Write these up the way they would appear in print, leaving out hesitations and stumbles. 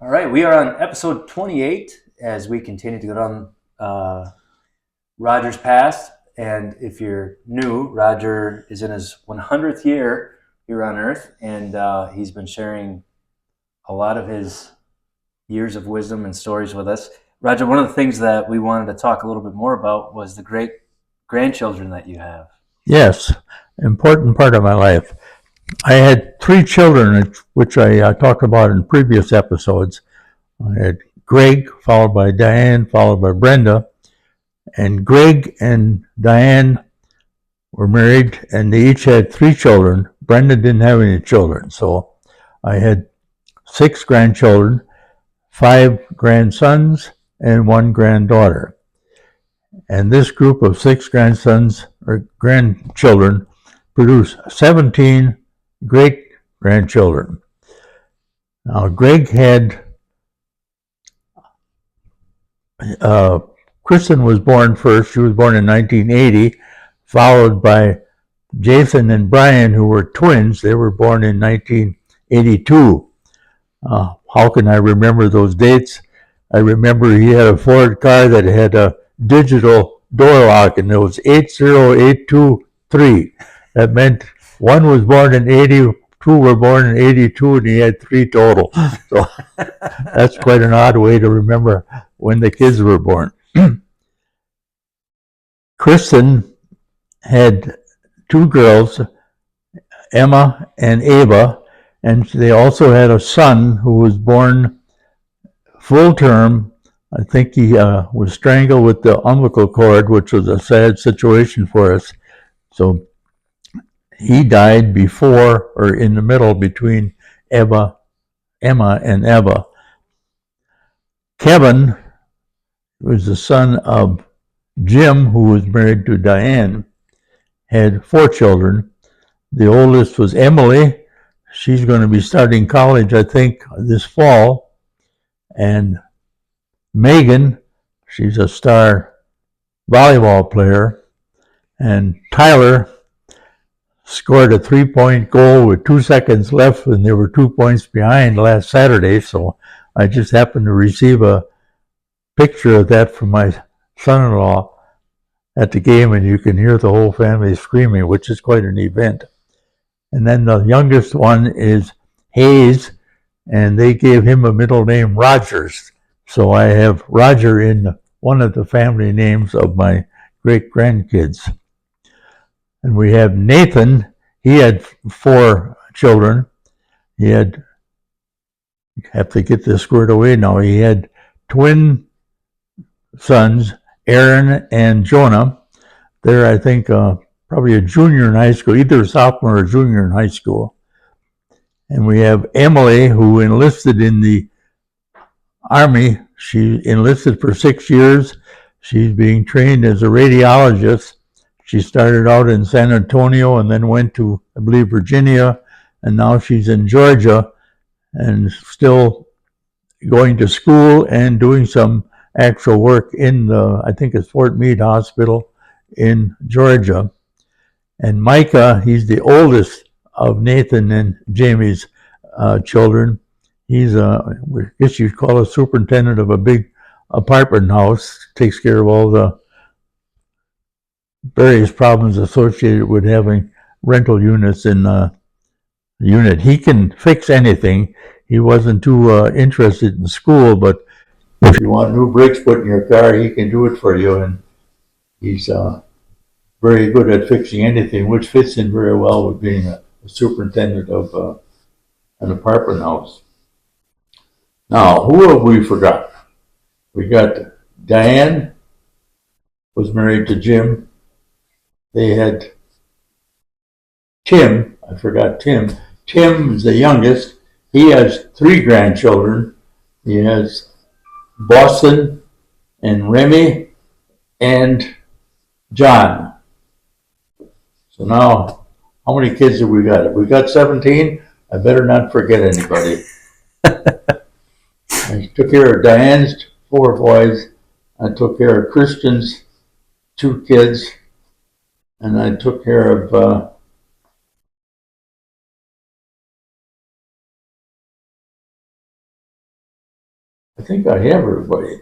All right, we are on episode 28 as we continue to go down Roger's past. And if you're new, Roger is in his 100th year here on Earth, and he's been sharing a lot of his years of wisdom and stories with us. Roger, one of the things that we wanted to talk a little bit more about was the great grandchildren that you have. Yes, important part of my life. I had three children, which I talked about in previous episodes. I had Greg, followed by Diane, followed by Brenda. And Greg and Diane were married, and they each had three children. Brenda didn't have any children, so I had six grandchildren, five grandsons, and one granddaughter. And this group of six grandsons or grandchildren produced 17 great grandchildren. Now, Greg had, Kristen was born first. She was born in 1980, followed by Jason and Brian, who were twins. They were born in 1982. How can I remember those dates? I remember he had a Ford car that had a digital door lock, and it was 80823. That meant one was born in 80, two were born in 82, and he had three total. So that's quite an odd way to remember when the kids were born. Kristen had two girls, Emma and Ava, and they also had a son who was born full term. I think he was strangled with the umbilical cord, which was a sad situation for us. So he died before or in the middle between Emma and Eva. Kevin was the son of Jim, who was married to Diane, had four children. The oldest was Emily. She's going to be starting college, I think, this fall. And Megan, she's a star volleyball player. And Tyler scored a three-point goal with 2 seconds left, and they were 2 points behind last Saturday. So I just happened to receive a picture of that from my son-in-law at the game, and you can hear the whole family screaming, which is quite an event. And then the youngest one is Hayes, and they gave him a middle name, Rogers. So I have Roger in one of the family names of my great-grandkids. And we have Nathan. He had four children. He had, have to get this squared away now, he had twin sons, Aaron and Jonah. They're, I think, probably a junior in high school, either a sophomore or junior in high school. And we have Emily, who enlisted in the Army. She enlisted for 6 years. She's being trained as a radiologist. She started out in San Antonio and then went to, I believe, Virginia, and now she's in Georgia and still going to school and doing some actual work in the, I think it's Fort Meade Hospital in Georgia. And Micah, he's the oldest of Nathan and Jamie's children. He's I guess you'd call a superintendent of a big apartment house, takes care of all the various problems associated with having rental units in a unit. He can fix anything. He wasn't too interested in school, but if you want new brakes put in your car, he can do it for you. And he's very good at fixing anything, which fits in very well with being a superintendent of an apartment house. Now, who have we forgot? We got Diane, was married to Jim. They had Tim. I forgot Tim. Tim is the youngest. He has three grandchildren. He has Boston and Remy and John. So now, how many kids have we got? If we got 17, I better not forget anybody. I took care of Diane's four boys. I took care of Christian's two kids. And I took care of think I have everybody.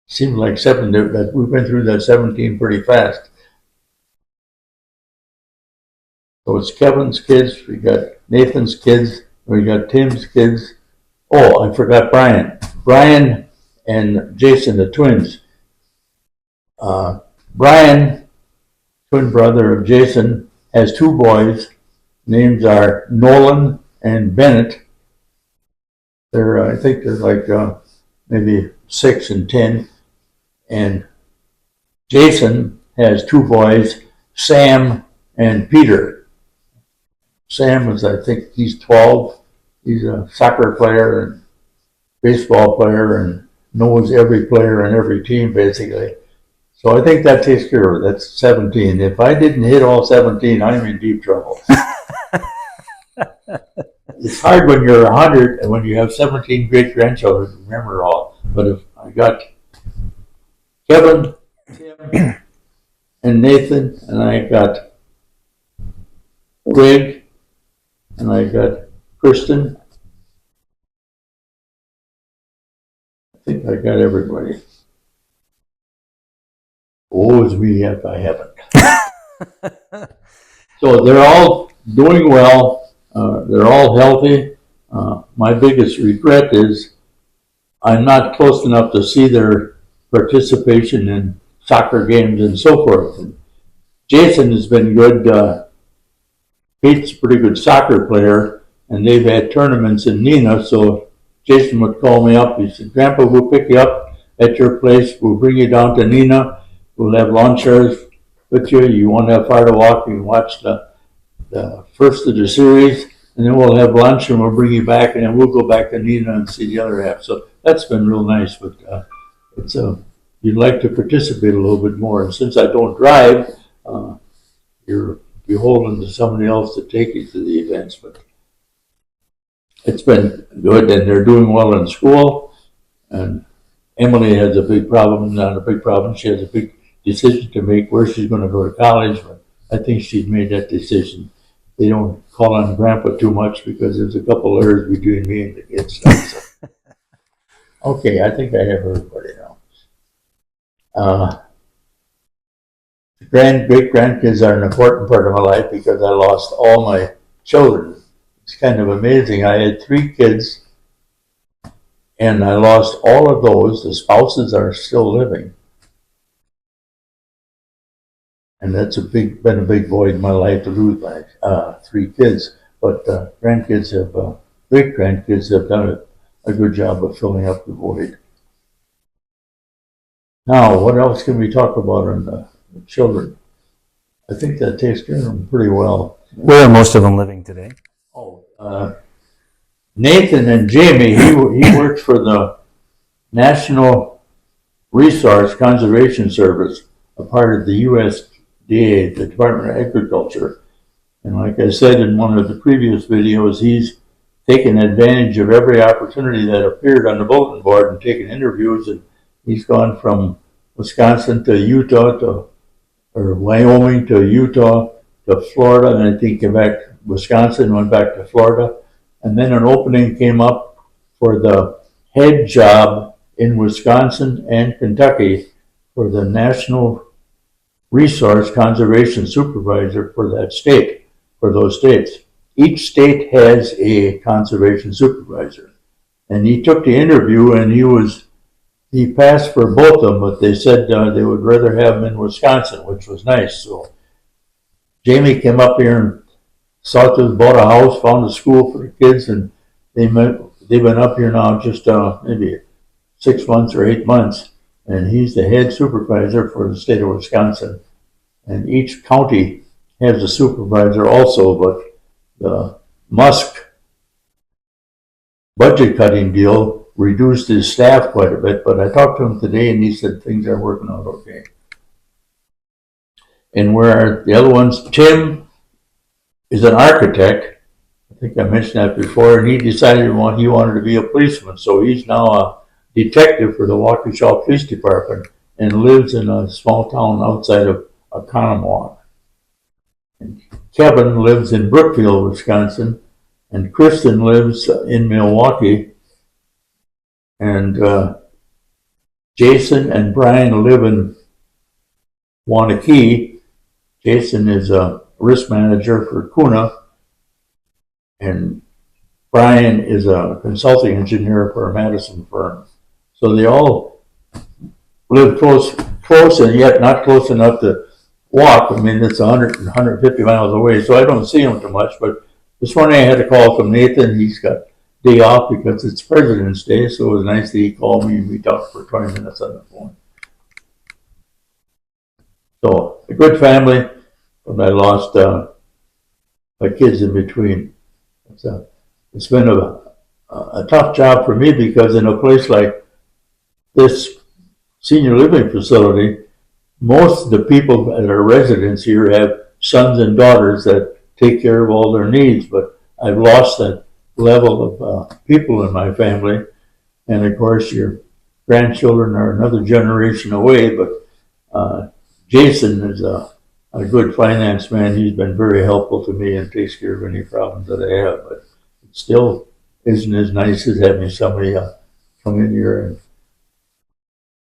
Seems like that we've been through that 17 pretty fast. So it's Kevin's kids, we got Nathan's kids, we got Tim's kids. Oh, I forgot Brian. Brian and Jason, the twins. Brian, twin brother of Jason, has two boys. Names are Nolan and Bennett. I think they're like maybe 6 and 10. And Jason has two boys, Sam and Peter. Sam is, I think he's 12. He's a soccer player and baseball player and knows every player on every team basically. So I think that takes care of it. That's 17. If I didn't hit all 17, I'm in deep trouble. It's hard when you're 100 and when you have 17 great grandchildren to remember all. But if I got Kevin, Tim, and Nathan, and I got Greg, and I got Kristen. I think I got everybody. Woe is me if I haven't. So they're all doing well. They're all healthy. My biggest regret is I'm not close enough to see their participation in soccer games and so forth. And Jason has been good. Pete's a pretty good soccer player, and they've had tournaments in Neenah, so Jason would call me up. He said, Grandpa, we'll pick you up at your place. We'll bring you down to Neenah. We'll have lawn chairs with you. You won't have far to walk. You can watch the first of the series, and then we'll have lunch, and we'll bring you back, and then we'll go back to Neenah and see the other half. So that's been real nice, but it's you'd like to participate a little bit more. And since I don't drive, you're beholden to somebody else to take you to the events, but it's been good, and they're doing well in school. And Emily has a big problem, not a big problem, she has a big decision to make where she's going to go to college, but I think she's made that decision. They don't call on Grandpa too much because there's a couple errors between me and the kids. So. Okay, I think I have everybody now. Great grandkids are an important part of my life because I lost all my children. It's kind of amazing. I had 3 kids and I lost all of those. The spouses are still living. And that's been a big void in my life to lose my 3 kids. But great grandkids have done a good job of filling up the void. Now, what else can we talk about on the children? I think that takes care of them pretty well. Where are most of them living today? Nathan and Jamie, he works for the National Resource Conservation Service, a part of the USDA, the Department of Agriculture. And like I said in one of the previous videos, he's taken advantage of every opportunity that appeared on the bulletin board and taken interviews, and he's gone from Wisconsin to Utah or Wyoming to Utah to Florida, and I think came back to Wisconsin, went back to Florida. And then an opening came up for the head job in Wisconsin and Kentucky for the National Resource Conservation Supervisor for that state, for those states. Each state has a conservation supervisor. And he took the interview and he passed for both of them, but they said they would rather have him in Wisconsin, which was nice. So Jamie came up here and bought a house, found a school for the kids, and they've been up here now just maybe 6 months or 8 months, and he's the head supervisor for the state of Wisconsin. And each county has a supervisor also, but the Musk budget cutting deal reduced his staff quite a bit, but I talked to him today and he said things are working out okay. And where the other ones, Tim is an architect. I think I mentioned that before, and he decided he wanted to be a policeman, so he's now a detective for the Waukesha Police Department and lives in a small town outside of Oconomowoc. And Kevin lives in Brookfield, Wisconsin, and Kristen lives in Milwaukee. And Jason and Brian live in Wanakee. Jason is a risk manager for Kuna, and Brian is a consulting engineer for a Madison firm. So they all live close and yet not close enough to walk. I mean, it's 100, 150 miles away, so I don't see him too much. But this morning I had a call from Nathan. He's got day off because it's President's Day, so it was nice that he called me and we talked for 20 minutes on the phone. So, a good family, but I lost my kids in between. It's been a tough job for me because in a place like this senior living facility, most of the people that are residents here have sons and daughters that take care of all their needs, but I've lost that level of people in my family. And of course, your grandchildren are another generation away, but Jason is a good finance man. He's been very helpful to me and takes care of any problems that I have, but it still isn't as nice as having somebody come in here and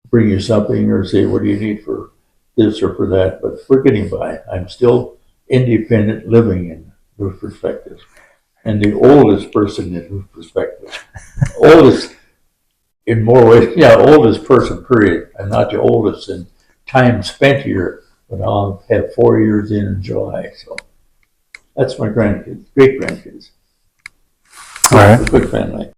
bring you something or say, what do you need for this or for that? But we're getting by. I'm still independent living in New Perspective. And the oldest person in New Perspective. Oldest in more ways, oldest person, period. I'm not the oldest in time spent here, but I'll have 4 years in July. So that's my grandkids, great grandkids. All right. Good family.